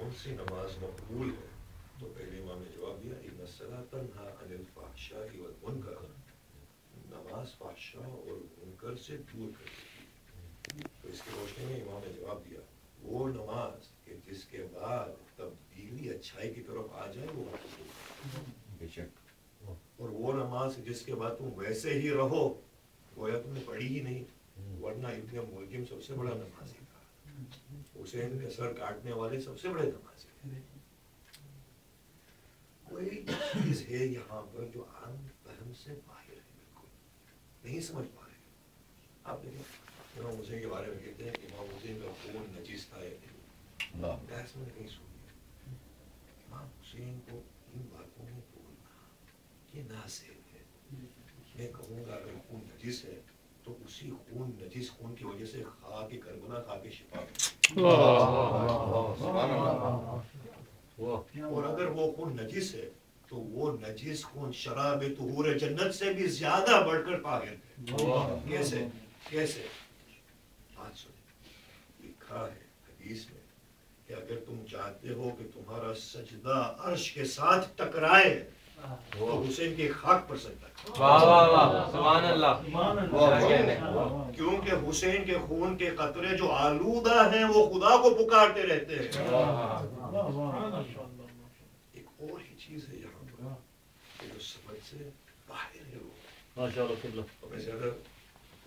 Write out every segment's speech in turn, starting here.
کون سی نماز مقبول ہے؟ تو پہلے امام نے جواب دیا ان الصلاۃ تنہی عن الفحشاء والمنکر، نماز فحشاء اور منکر سے دور کرتی ہے۔ تو اس کی روشنی میں امام نے جواب دیا وہ نماز کہ جس کے بعد تبدیلی اچھائی کی طرف آ جائے وہ بے شک، اور وہ نماز جس کے بعد تم ویسے ہی رہو گویا تم نے پڑھی ہی نہیں، ورنہ ابن ملجم سب سے بڑا نمازی تھا، حسین کے سر کاٹنے والے سب سے بڑے نمازی تھے۔ کوئی چیز ہے یہاں پر جو عام فہم سے باہر ہے، بالکل نہیں سمجھ پا رہے۔ آپ دیکھیں امام حسین کے بارے میں کہتے ہیں کہ امام حسین کا خون نجس تھا یا نہیں، بحث میں نہیں سنی۔ امام حسین کو ان باتوں میں بولنا یہ ناسب ہے۔ میں کہوں گا اگر خون نجس ہے تو اسی خون نجس خون کی وجہ سے خاک کربلا کھا کے شفا اور اگر وہ خون نجس ہے تو وہ نجس خون شراب طہور جنت سے بھی زیادہ بڑھ کر طاہر ہے۔ کیسے کیسے بات سنیں، لکھا ہے حدیث میں کہ اگر تم چاہتے ہو کہ تمہارا سجدہ عرش کے ساتھ ٹکرائے تو حسین کی خاک پر سجدہ کرو۔ واہ واہ واہ سبحان اللہ، کیونکہ حسین کے خون کے قطرے جو آلودہ ہیں وہ خدا کو پکارتے رہتے ہیں۔ ایک اور ہی چیز ہے یہاں پر کہ جو سمجھ سے باہر ہے وہ میں زیادہ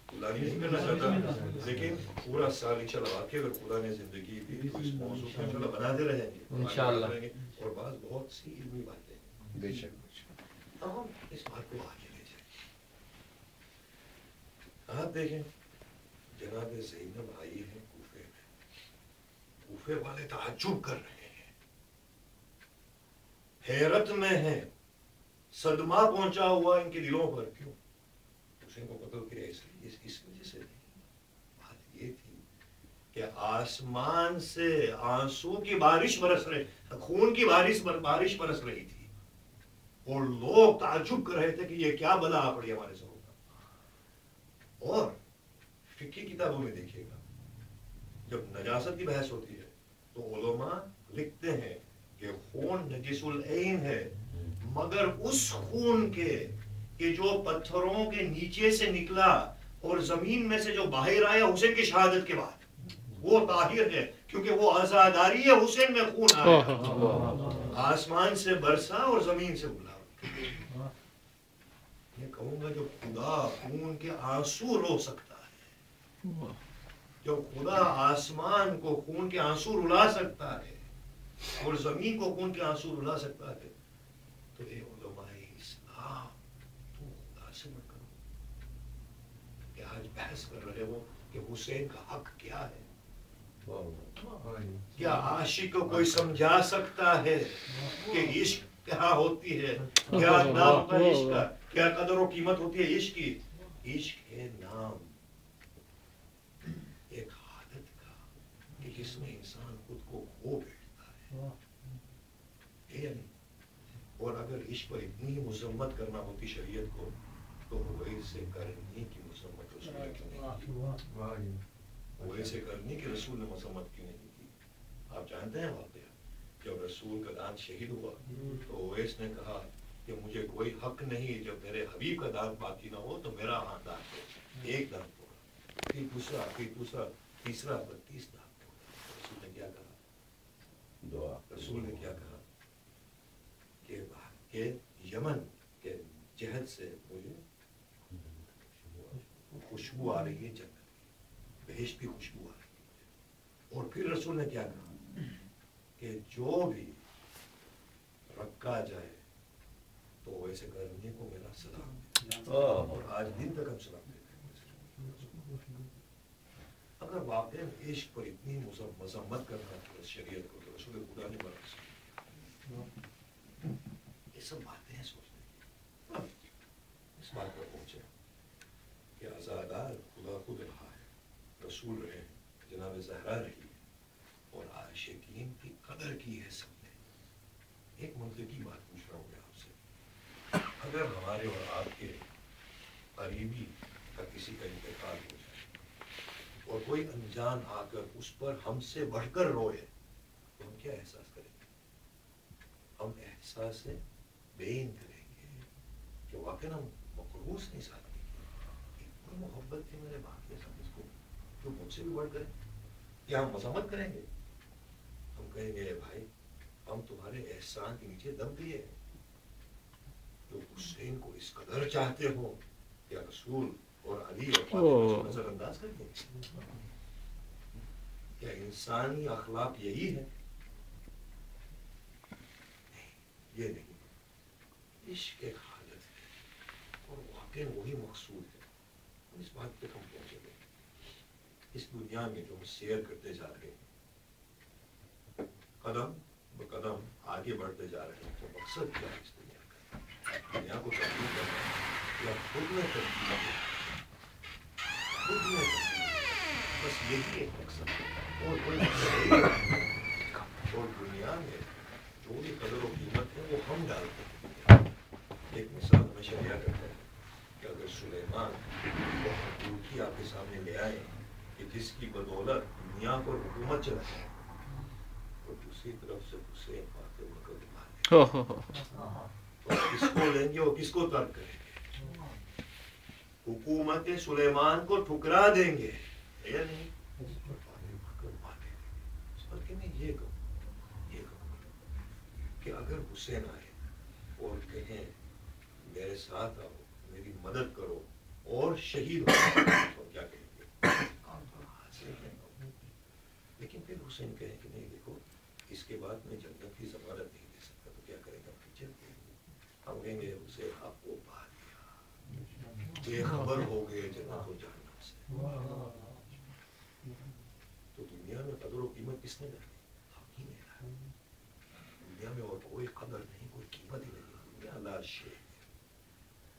پلانی نہیں کرنا چاہتا، لیکن پورا سال انشاءاللہ واقعی اگر خدا نے زندگی دی تو اس موضوع کو انشاءاللہ بناتے رہیں گے انشاءاللہ، اور بعض بہت سی علمی باتیں بے شک ہم اس بات کو آگے لے جائیں۔ آپ دیکھیں جناب زینب آئی ہے کوفے میں، کوفے والے تعجب کر رہے ہیں، حیرت میں ہیں، صدمہ پہنچا ہوا ان کے دلوں پر۔ کیوں؟ حسین کو قتل کیا اس وجہ سے نہیں، بات یہ تھی کہ آسمان سے آنسو کی بارش برس رہے، خون کی بارش برس رہی تھی، اور لوگ تعجب کر رہے تھے کہ یہ کیا بلا آ پڑی ہمارے سروں پر۔ اور فقہی کتابوں میں دیکھیے گا جب نجاست کی بحث ہوتی ہے تو علماء لکھتے ہیں کہ خون نجس العین ہے، مگر اس خون کے کہ جو پتھروں کے نیچے سے نکلا اور زمین میں سے جو باہر آیا حسین کی شہادت کے بعد وہ طاہر ہے، کیونکہ وہ عزاداری ہے، حسین میں خون آیا، آسمان سے برسا اور زمین سے اگلا۔ میں کہوں گا جو خدا خون کے آنسو رو سکتا ہے، جو خدا آسمان کو خون کے آنسو رلا سکتا ہے اور زمین کو خون کے آنسو رلا سکتا ہے، تو اے علماء اسلام تو خدا سے مت کرو کہ آج بحث کر رہے ہو کہ حسین کا حق کیا ہے۔ کیا عاشق کو کوئی سمجھا سکتا ہے کہ عشق کیا ہوتی ہے، کیا نام کا عشق کا، کیا قدر و قیمت ہوتی ہے عشق کی؟ عشق ہے نام، ایک حالت کا کہ جس میں انسان خود کو کھو بیٹھتا ہے یا نہیں؟ اور اگر عشق پر اتنی مذمت کرنا ہوتی شریعت کو تو ویسے کرنے کی مذمت رسول نے کیوں نہیں کی؟ ویسے کرنے کی رسول نے مذمت کیوں نہیں کی؟ آپ جانتے ہیں واقعہ جب رسول کا دانت شہید ہوا تو اویس نے کہا کہ مجھے کوئی حق نہیں، جب میرے حبیب کا دانت باقی نہ ہو تو میرا دانت ہو۔ ایک دانت ہوگا، پھر دوسرا، پھر دوسرا، تیسرا، 32 دانت ہوگا۔ رسول نے کیا کہا؟ دعا۔ رسول نے کیا کہا کہ یمن کے جہد سے مجھے خوشبو آ رہی ہے جنت کی، بہشت کی خوشبو آ رہی ہے۔ اور پھر رسول نے کیا کہا کہ جو بھی رکھا جائے تو ویسے کرنے کو میرا سلام، اور آج دن تک ہم سلام دیتے ہیں۔ اگر واقعی عشق پر اتنی مذمت کرنا تھا شریعت کو تو رسول خدا نے برا، یہ سب باتیں ہیں سوچنے کی۔ اس بات پر پہنچے کہ عزادار خدا خود رہا ہے، رسول رہے، جناب زہرا رہی ہے، اور عاشقین کی قدر کی ہے سب نے۔ ایک منطقی بات پوچھ رہا ہوں میں آپ سے، اگر ہمارے اور آپ کے قریبی کا کسی کا انتقال ہو جائے اور کوئی انجان آ کر اس پر ہم سے بڑھ کر روئے تو ہم کیا احساس احساس بین کریں گے کہ واقعی ہم مقروض نہیں ساتھ کی اتنی محبت تھی میرے باپ کے ساتھ اس کو جو مجھ سے بھی بڑھ کریں گے. کیا ہم مذمت کریں گے؟ ہم کہیں گے بھائی ہم تمہارے احسان کے نیچے دب دیے جو حسین کو اس قدر چاہتے ہو یا رسول اور علی اور فاطمہ کو نظر انداز کر دیں. کیا انسانی اخلاق یہی ہے؟ نہیں، یہ نہیں. عشق ایک حالت ہے اور واقعی وہی مقصود ہے. اس بات پہ ہم پہنچے گئے اس دنیا میں جو ہم سیر کرتے جا رہے ہیں قدم بقدم آگے بڑھتے جا رہے ہیں. تو مقصد کیا ہے اس دنیا کا؟ دنیا کو تبدیل کرنا یا خود میں تبدیل کرنا؟ خود میں تبدیل، بس یہی ایک مقصد ہے اور کوئی مقصد نہیں. اور دنیا میں جو بھی قدر و قیمت ہے وہ ہم ڈالتے ہیں. ایک مثال ہمیشہ دیا کرتا ہے کہ اگر سلیمان وہ حقوقی آپ کے سامنے لے آئے کہ جس کی بدولت دنیا پر حکومت چلا ہے اور دوسری طرف سے حسین فاطمہ کو تو کس کو لیں گے اور کس کو ترک کریں گے؟ حکومت سلیمان کو ٹھکرا دیں گے یا نہیں؟ بلکہ میں یہ کہوں کہ اگر حسین آئے اور کہیں میرے ساتھ آؤ میری مدد کرو اور شہید ہو تو کیا کہیں گے؟ لیکن پھر حسین کہیں کہ نہیں دیکھو اس کے بعد میں جنت کی ضمانت نہیں دے سکتا تو کیا کرے گا؟ ہم کہیں گے اسے آپ کو پا دیا بے خبر ہو گئے جنت و جہنم سے. تو دنیا میں قدر و قیمت کس نے رکھی؟ ہم ہی نے رکھی. دنیا میں اور کوئی قدر نہیں کوئی قیمت ہی نہیں. دنیا لا شے ہے.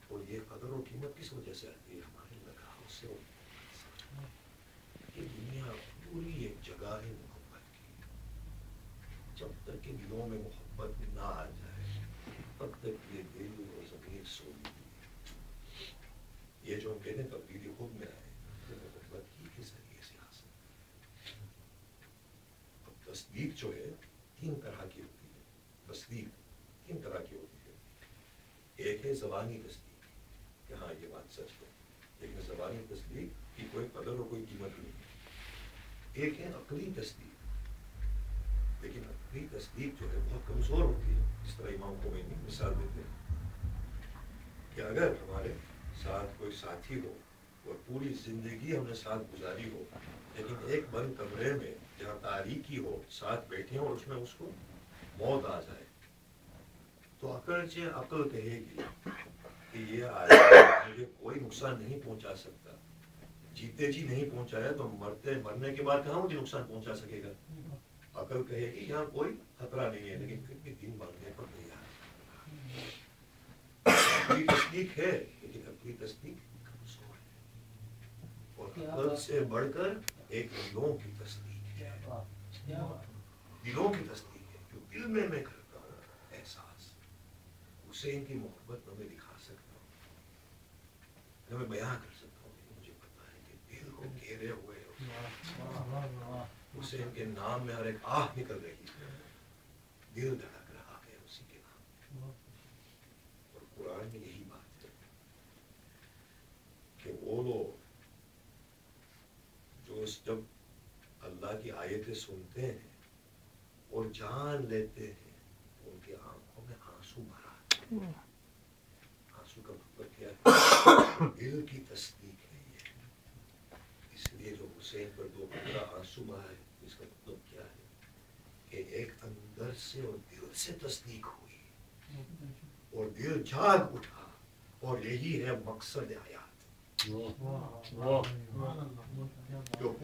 اور یہ قدر و قیمت کس وجہ سے آتی ہے؟ ہمارے لگاؤ سے. یہ دنیا پوری ایک جگہ ہے محبت کی. جب تک کہ دلوں میں محبت نہ آ جائے تب تک یہ دل اور زمین سونی. یہ جو ہم کہتے ہیں تبدیلی خود میں آئے یہ محبت ہی کے ذریعے سے حاصل. اب تصدیق جو ہے تین طرح کی ہوتی ہے. تصدیق تین طرح کی ہوتی ہے. ایک ہے زبانی تصدیق کہ ہاں یہ بات سچ ہے لیکن زبانی تصدیق کی کوئی قدر اور کوئی قیمت نہیں. ایک ہے عقلی تصدیق لیکن عقلی تصدیق جو ہے بہت کمزور ہوتی ہے. اس طرح امام خمینی مثال دیتے ہیں کہ اگر ہمارے ساتھ کوئی ساتھی ہو اور پوری زندگی ہم نے ساتھ گزاری ہو لیکن ایک بند کمرے میں جہاں تاریکی ہو ساتھ بیٹھے ہوں اور اس میں اس کو موت آ جائے تو اگرچہ عقل کہے گی کہ یہ آدمی مجھے کوئی نقصان نہیں پہنچا سکتا جیتے جی نہیں پہنچایا تو مرنے کے بعد کہاں مجھے نقصان پہنچا سکے گا. عقل کہے گی یہاں کوئی خطرہ نہیں ہے لیکن پھر بھی دن مرنے پر تیار. عقلی تصدیق ہے لیکن عقلی تصدیق کمزور ہے اور عقل سے بڑھ کر ایک دلوں کی تصدیق ہے. دلوں کی تصدیق ہے جو دل میں کرتا ہوں احساس. حسین کی محبت میں دکھا سکتا ہوں میں بیان کر سکتا ہوں. مجھے پتا ہے کہ دل کو گھیرے ہوئے حسین کے نام میں ہر ایک آہ نکل رہی ہے. دل دھڑک رہا ہے اسی کے نام. اور قرآن میں یہی بات ہے کہ وہ لوگ جو جب اللہ کی آیتیں سنتے ہیں اور جان لیتے ہیں ان کی آنکھوں میں آنسو بھرا. آنسو کا مطلب کیا ہے؟ دل کی تصدیق ہے یہ. اس لیے جو حسین پر 2 قطرہ آنسو بہائے اس کا مطلب کیا ہے کہ ایک اندر سے اور دل سے تصدیق ہوئی اور دل جاگ اٹھا اور یہی ہے مقصد حیات. جو